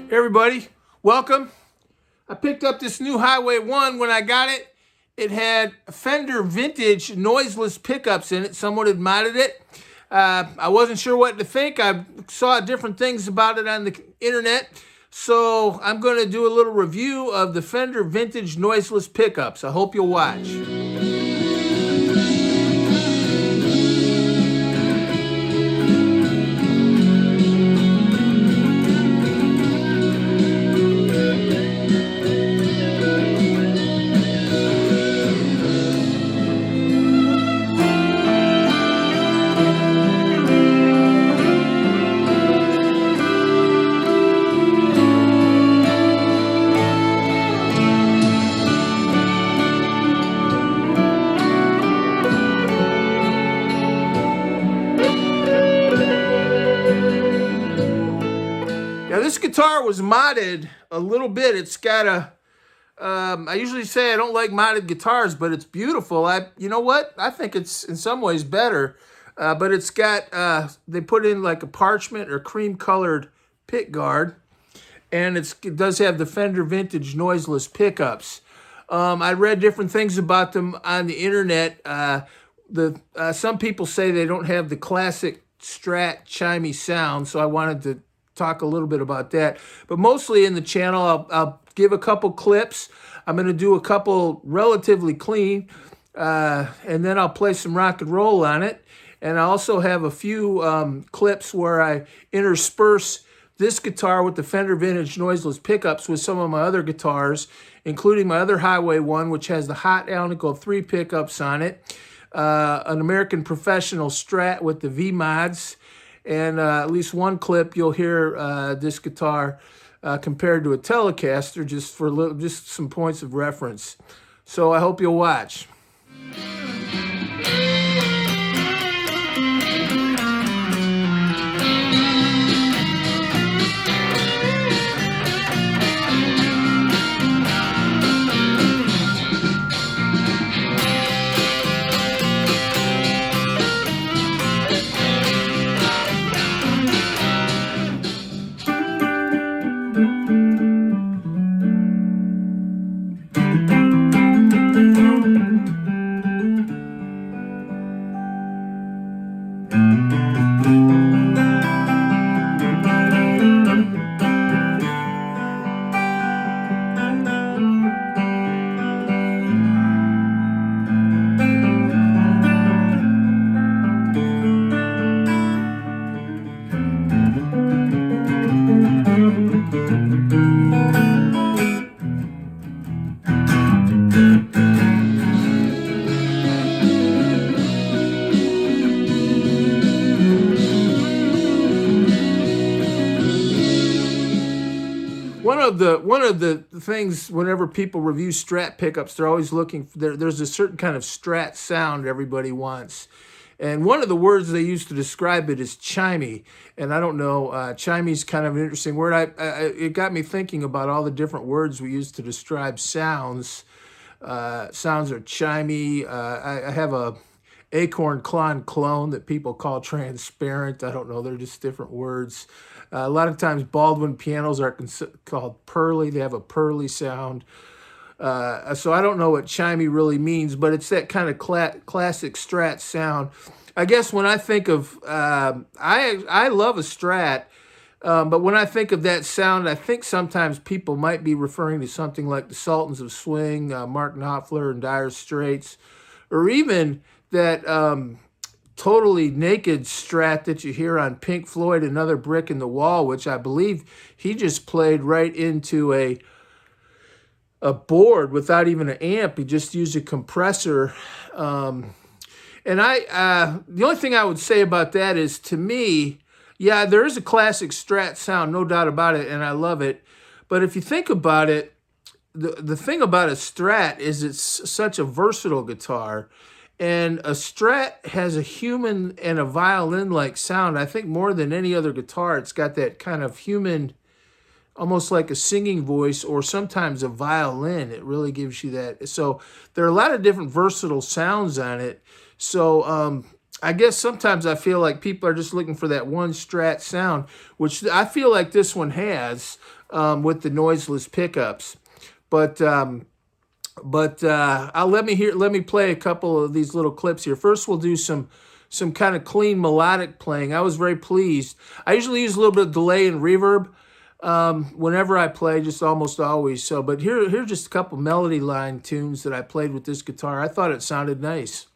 Hey everybody, welcome. I picked up this new Highway One. When I got it, it had Fender Vintage Noiseless Pickups in it. Someone had modded it. I wasn't sure what to think. I saw different things about it on the internet. So I'm going to do a little review of the Fender Vintage Noiseless Pickups. I hope you'll watch. Now this guitar was modded a little bit. It's got a, I usually say I don't like modded guitars, but it's beautiful. You know what? I think it's in some ways better. But it's got, they put in like a parchment or cream colored pick guard. And it does have the Fender Vintage Noiseless Pickups. I read different things about them on the internet. Some people say they don't have the classic Strat chimey sound, so I wanted to talk a little bit about that. But mostly in the channel, I'll give a couple clips. I'm going to do a couple relatively clean, and then I'll play some rock and roll on it. And I also have a few clips where I intersperse this guitar with the Fender Vintage Noiseless Pickups with some of my other guitars, including my other Highway One, which has the Hot Alnico 3 pickups on it, an American Professional Strat with the V-Mods, and at least one clip you'll hear this guitar compared to a Telecaster, just some points of reference. So I hope you'll watch. One of the things whenever people review Strat pickups, they're always looking for, there's a certain kind of Strat sound everybody wants. And one of the words they use to describe it is chimey. And I don't know, chimey's kind of an interesting word. It got me thinking about all the different words we use to describe sounds. Sounds are chimey. I have a Acorn Klon clone that people call transparent. I don't know, they're just different words. A lot of times Baldwin pianos are called pearly. They have a pearly sound. So I don't know what chimey really means, but it's that kind of classic Strat sound. I guess when I think of, I love a Strat, but when I think of that sound, I think sometimes people might be referring to something like the Sultans of Swing, Mark Knopfler and Dire Straits, or even that totally naked Strat that you hear on Pink Floyd, Another Brick in the Wall, which I believe he just played right into a board without even an amp. He just used a compressor. And the only thing I would say about that is, to me, yeah, there is a classic Strat sound, no doubt about it, and I love it. But if you think about it, the thing about a Strat is it's such a versatile guitar, and a Strat has a human and a violin-like sound. I think more than any other guitar, it's got that kind of human, almost like a singing voice, or sometimes a violin. It really gives you that. So there are a lot of different versatile sounds on it. So I guess sometimes I feel like people are just looking for that one Strat sound, which I feel like this one has with the noiseless pickups. But let me play a couple of these little clips here. First, we'll do some kind of clean melodic playing. I was very pleased. I usually use a little bit of delay and reverb whenever I play, just almost always. So, but here's just a couple melody line tunes that I played with this guitar. I thought it sounded nice.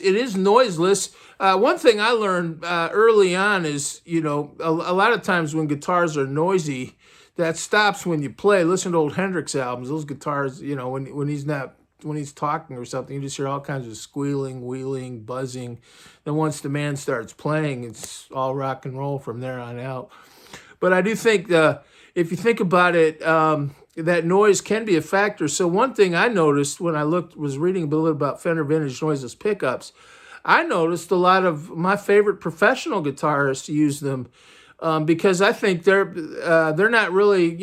It is noiseless. One thing I learned early on is, a lot of times when guitars are noisy, that stops when you play. Listen to old Hendrix albums; those guitars, when he's talking or something, you just hear all kinds of squealing, wheeling, buzzing. Then once the man starts playing, it's all rock and roll from there on out. But I do think if you think about it, that noise can be a factor. So one thing I noticed when I was reading a little bit about Fender Vintage Noiseless Pickups, I noticed a lot of my favorite professional guitarists use them because I think they're not really,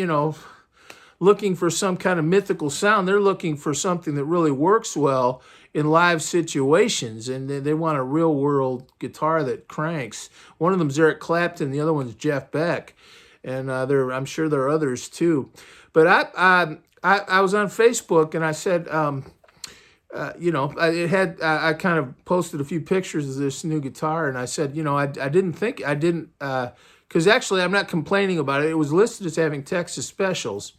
looking for some kind of mythical sound. They're looking for something that really works well in live situations, and they want a real world guitar that cranks. One of them's Eric Clapton, the other one's Jeff Beck, and I'm sure there are others too. But I was on Facebook and I said, I kind of posted a few pictures of this new guitar, and I said, because actually I'm not complaining about it. It was listed as having Texas specials.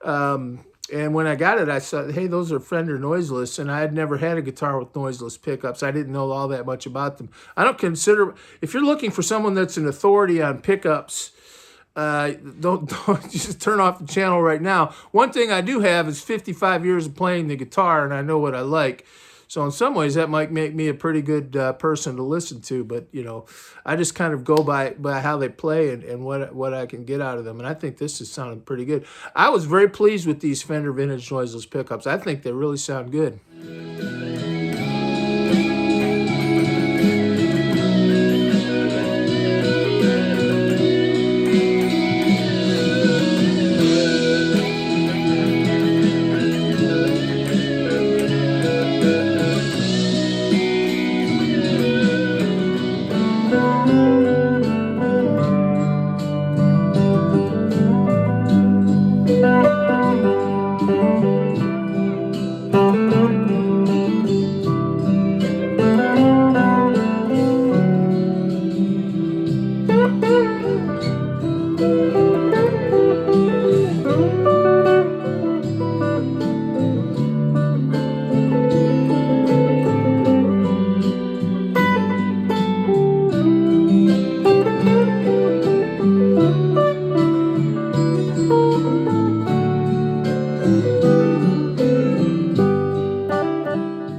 And when I got it, I said, hey, those are Fender noiseless, and I had never had a guitar with noiseless pickups. I didn't know all that much about them. I don't consider, if you're looking for someone that's an authority on pickups, don't just turn off the channel right now. One thing I do have is 55 years of playing the guitar, and I know what I like. So in some ways, that might make me a pretty good person to listen to. But I just kind of go by how they play and what I can get out of them. And I think this is sounding pretty good. I was very pleased with these Fender Vintage Noiseless Pickups. I think they really sound good.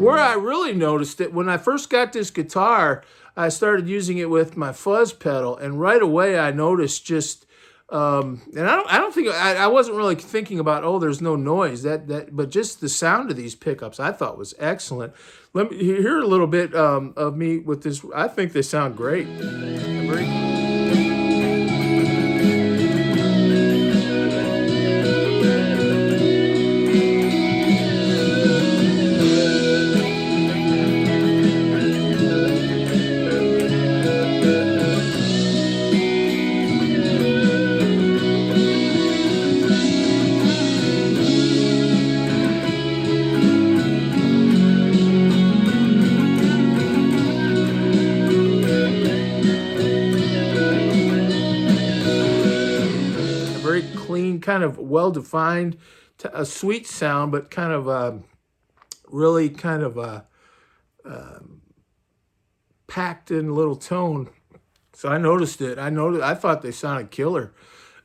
Where I really noticed it, when I first got this guitar, I started using it with my fuzz pedal, and right away I noticed just, and I don't think I wasn't really thinking about, oh, there's no noise, but just the sound of these pickups I thought was excellent. Let me hear a little bit of me with this. I think they sound great. Very very clean, kind of well-defined, a sweet sound, but kind of really kind of packed in little tone. So I noticed it. I thought they sounded killer.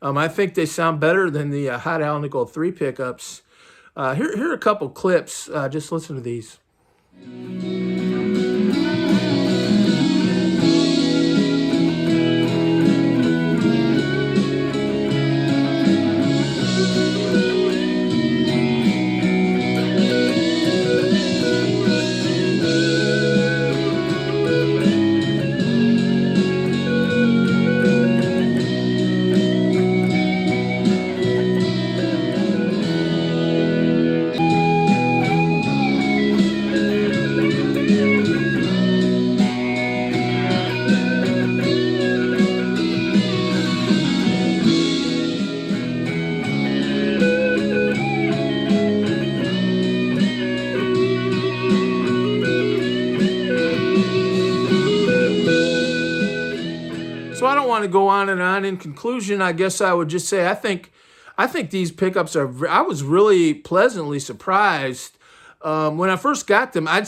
I think they sound better than the Hot Alnico 3 pickups. Here are a couple clips. Just listen to these. So I don't want to go on and on. In conclusion, I guess I would just say I think these pickups are. I was really pleasantly surprised when I first got them. I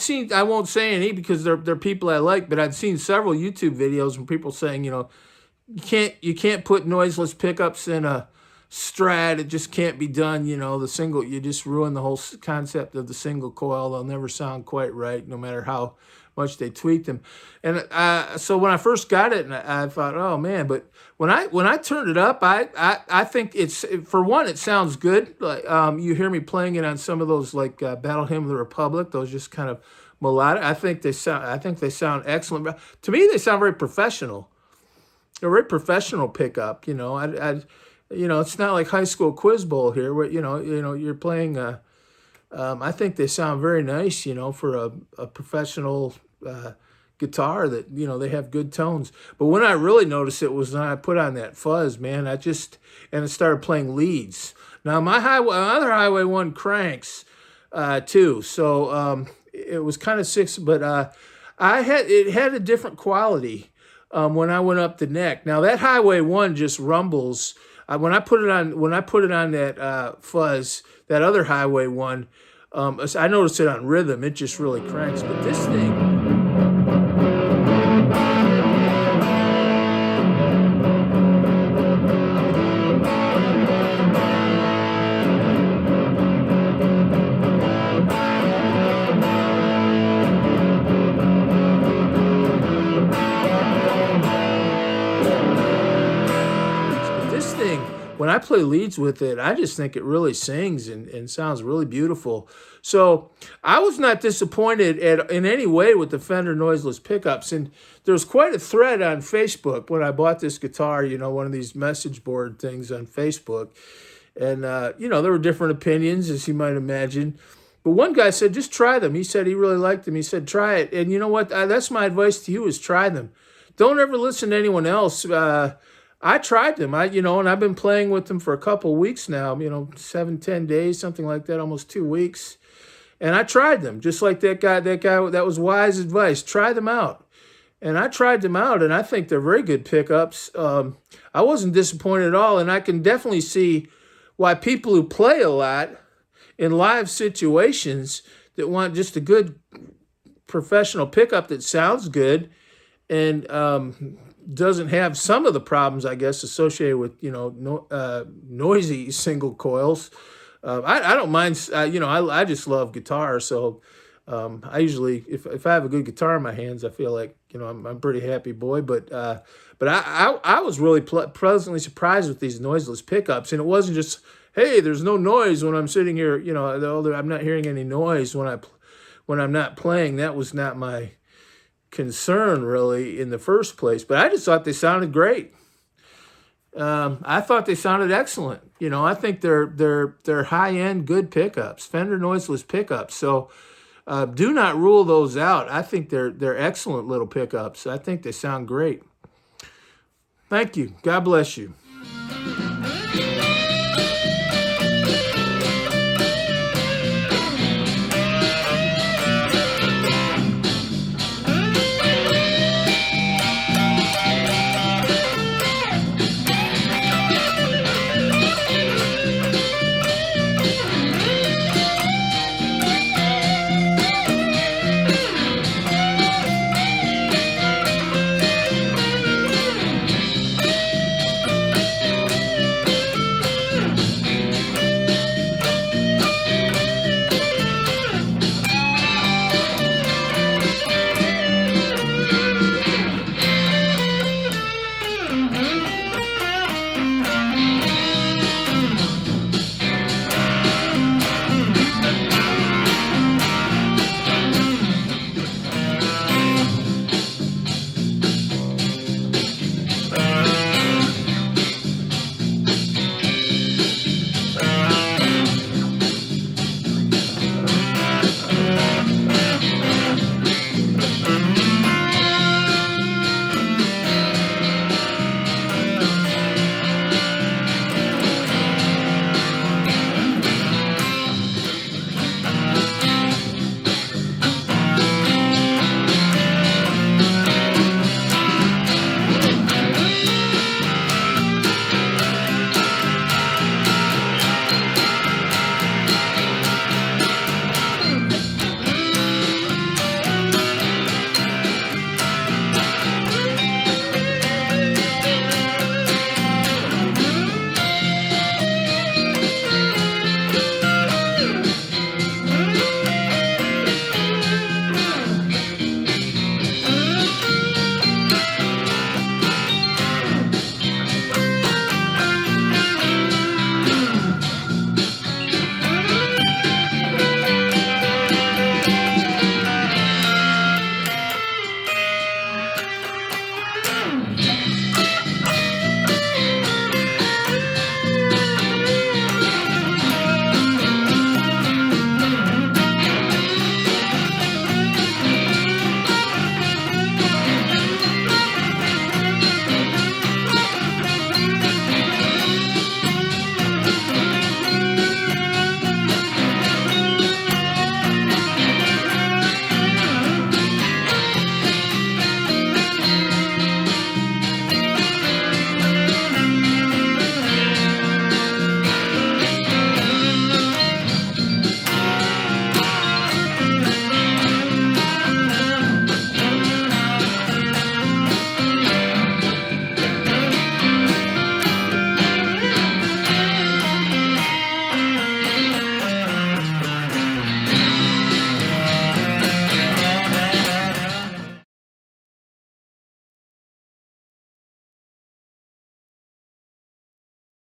won't say any because they're people I like, but I'd seen several YouTube videos from people saying, you can't put noiseless pickups in a Strat. It just can't be done. You just ruin the whole concept of the single coil. They'll never sound quite right, no matter how much they tweak them. And so when I first got it, and I thought, oh man, but when I turned it up, I think for one, it sounds good. Like you hear me playing it on some of those like Battle Hymn of the Republic, those just kind of melodic. I think they sound excellent. To me, they sound very professional. They're a very professional pickup. It's not like high school quiz bowl here where you're playing. I think they sound very nice, for a professional guitar that, they have good tones. But when I really noticed it was when I put on that fuzz, man, and it started playing leads. Now my other Highway One cranks too, so it was kind of six, but it had a different quality when I went up the neck. Now that Highway One just rumbles. When I put it on that fuzz, that other Highway One, I noticed it on rhythm. It just really cranks. But this thing. When I play leads with it, I just think it really sings and sounds really beautiful. So I was not disappointed in any way with the Fender Noiseless Pickups. And there's quite a thread on Facebook when I bought this guitar, one of these message board things on Facebook. And, there were different opinions, as you might imagine. But one guy said, just try them. He said he really liked them. He said, try it. And you know what? That's my advice to you is try them. Don't ever listen to anyone else. I tried them, and I've been playing with them for a couple weeks now, 7-10 days, something like that, almost 2 weeks. And I tried them, just like that guy, that was wise advice. Try them out. And I tried them out, and I think they're very good pickups. I wasn't disappointed at all, and I can definitely see why people who play a lot in live situations that want just a good professional pickup that sounds good and doesn't have some of the problems, I guess, associated with, noisy single coils. I don't mind, I just love guitar. So I usually, if I have a good guitar in my hands, I feel like, you know, I'm a pretty happy boy. But I was really pleasantly surprised with these noiseless pickups, and it wasn't just, hey, there's no noise when I'm sitting here. You know, I'm not hearing any noise when I'm not playing. That was not my concern really in the first place. But I just thought they sounded great. I thought they sounded excellent. You know, I think they're high end, good pickups, Fender noiseless pickups. So. Do not rule those out. I think they're excellent little pickups. I think they sound great. Thank you. God bless you.